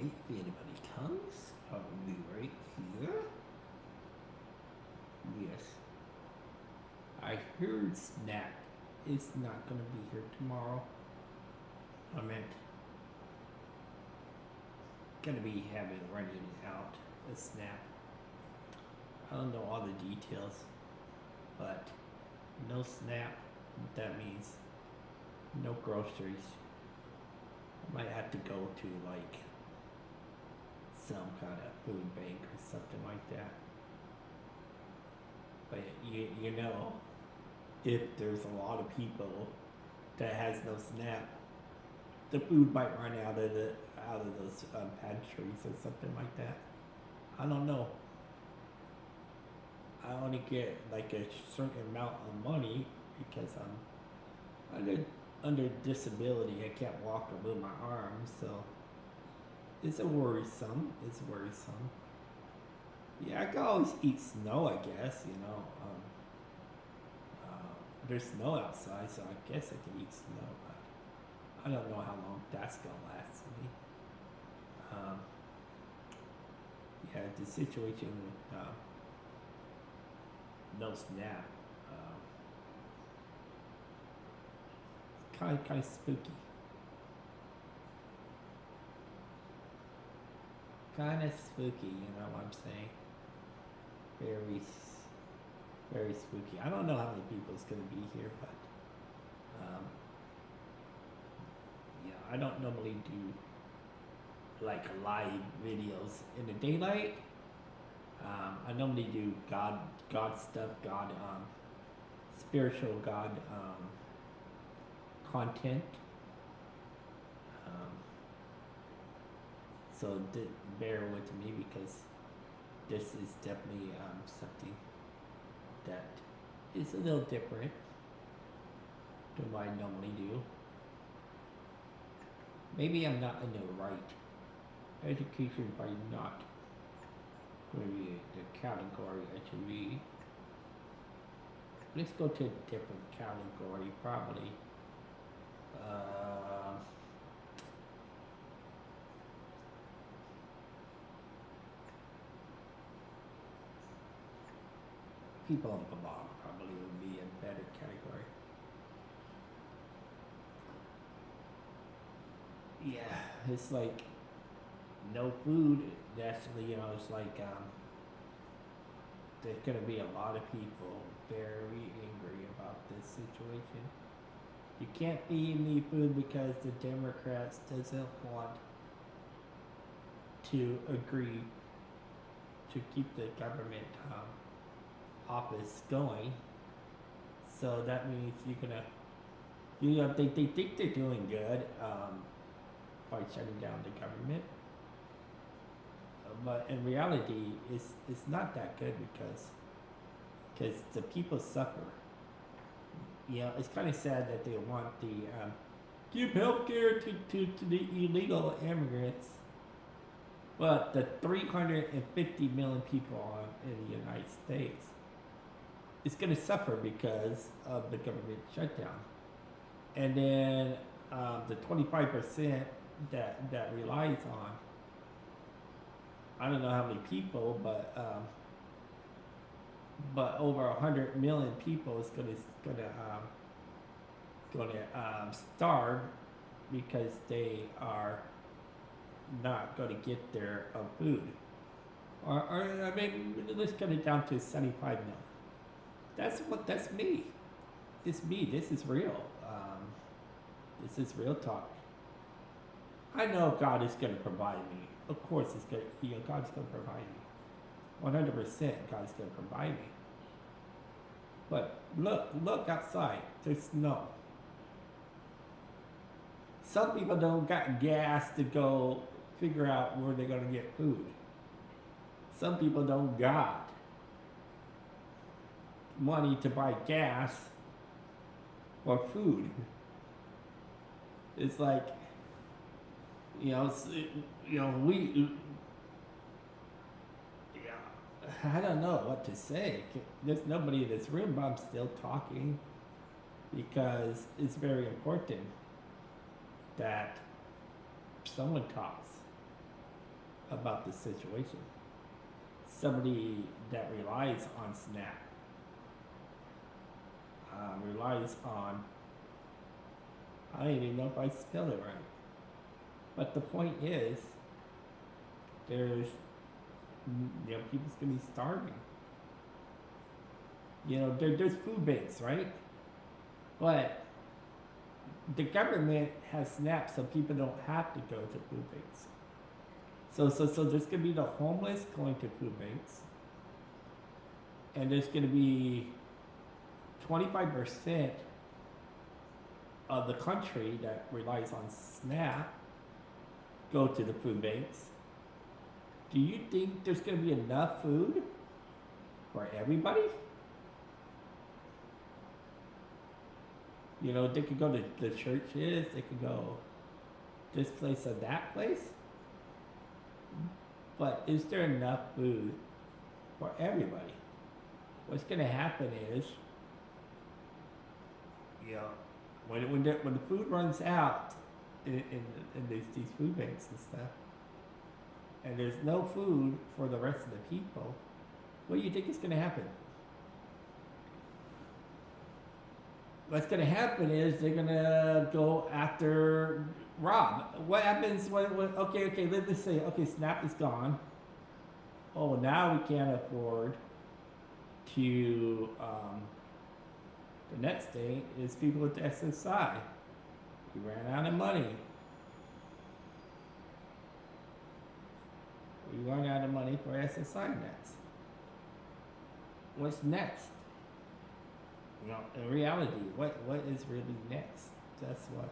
If anybody comes, I'll be right here. Yes. I heard Snap is not gonna be here tomorrow. I meant gonna be having running out a Snap. I don't know all the details, but no Snap. That means no groceries. I might have to go to like some kind of food bank or something like that. But you know, if there's a lot of people that has no Snap, the food might run out of those pantries or something like that. I don't know. I only get like a certain amount of money because I'm under disability. I can't walk or move my arms, so it's worrisome. It's worrisome. Yeah, I can always eat snow. I guess there's snow outside, so I guess I can eat snow. But I don't know how long that's gonna last me. Yeah, the situation with no Snap. Kind of spooky. Kind of spooky, you know what I'm saying? Very, very spooky. I don't know how many people is gonna be here, but yeah, I don't normally do like live videos in the daylight. I normally do God stuff, spiritual God content. Um, so bear with me because this is definitely something that is a little different than what I normally do. Maybe I'm not in the right education by not going to be the category I should be. Let's go to a different category, probably. People on the blog probably would be a better category. Yeah, it's like no food. That's it's like there's gonna be a lot of people very angry about this situation. You can't feed me food because the Democrats doesn't want to agree to keep the government office going. So that means they think they're doing good by shutting down the government, but in reality, it's not that good because the people suffer. It's kind of sad that they want the give health care to the illegal immigrants, but the 350 million people in the United States is going to suffer because of the government shutdown. And then the 25% that relies on, I don't know how many people, but over 100 million people is gonna starve because they are not going to get their food. Or I mean, let's cut it down to 75 million. That's me. It's me. This is real. This is real talk. I know God is going to provide me. Of course, God's going to provide me. 100% God's going to provide me. But look outside. There's snow. Some people don't got gas to go figure out where they're going to get food. Some people don't got money to buy gas or food. It's like, we, I don't know what to say. There's nobody in this room, but I'm still talking because it's very important that someone talks. about the situation. Somebody that relies on SNAP, relies on, I don't even know if I spell it right. But the point is, there's, people's gonna be starving. There's food banks, right? But the government has SNAP so people don't have to go to food banks. So there's gonna be the homeless going to food banks, and there's gonna be 25% of the country that relies on SNAP go to the food banks. Do you think there's gonna be enough food for everybody? They could go to the churches, they could go this place or that place. But is there enough food for everybody? What's gonna happen is, when the food runs out in these food banks and stuff, and there's no food for the rest of the people, what do you think is gonna happen? What's gonna happen is they're gonna go after Rob. What happens when okay, let's say, okay, SNAP is gone. Oh, now we can't afford to, the next thing is people with the SSI. We ran out of money. We run out of money for SSI next. What's next? In reality, what is really next? That's what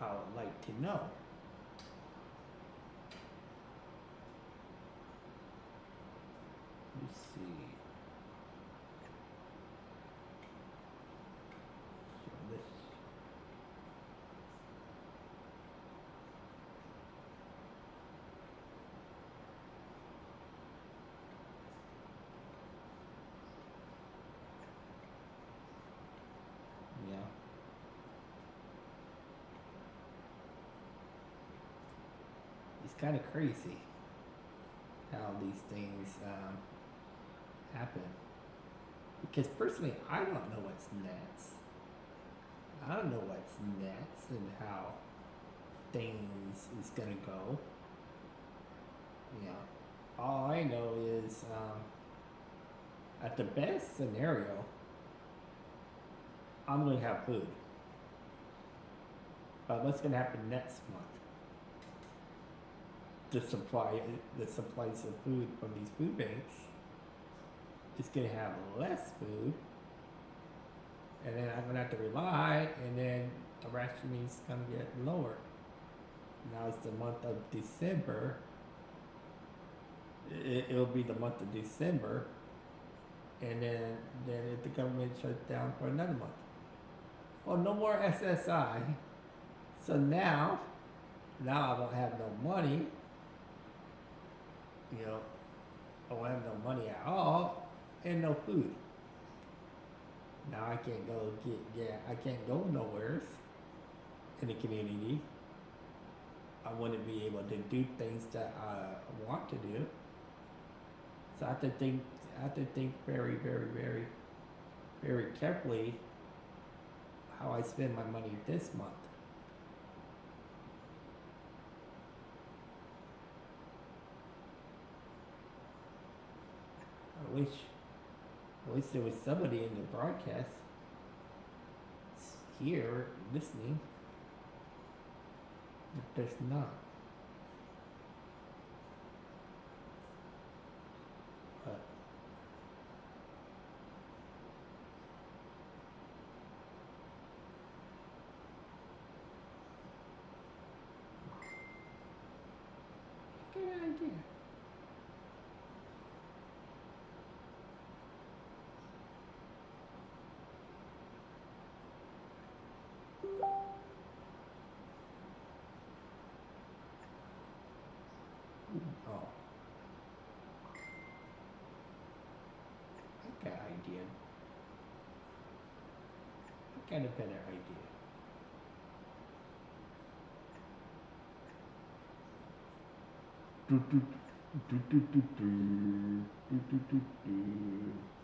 I would like to know. Let's see. So this. Yeah. It's kind of crazy how these things happen. Because personally, I don't know what's next. I don't know what's next and how things is gonna go. All I know is, at the best scenario, I'm gonna have food. But what's gonna happen next month? The supplies of food from these food banks is gonna have less food, and then I'm gonna have to rely, and then the rationing's gonna get lower. Now it's the month of December. It'll be the month of December, and then if the government shuts down for another month. Well, no more SSI. So now I won't have no money. I won't have no money at all, and no food. Now I can't go I can't go nowhere in the community. I wouldn't be able to do things that I want to do. So I have to think very, very, very, very carefully how I spend my money this month. I wish there was somebody in the broadcast here listening, but there's not. But good idea. Oh. I got an idea. I got a better idea. do, do, do, do, do, do, do, do, do, do.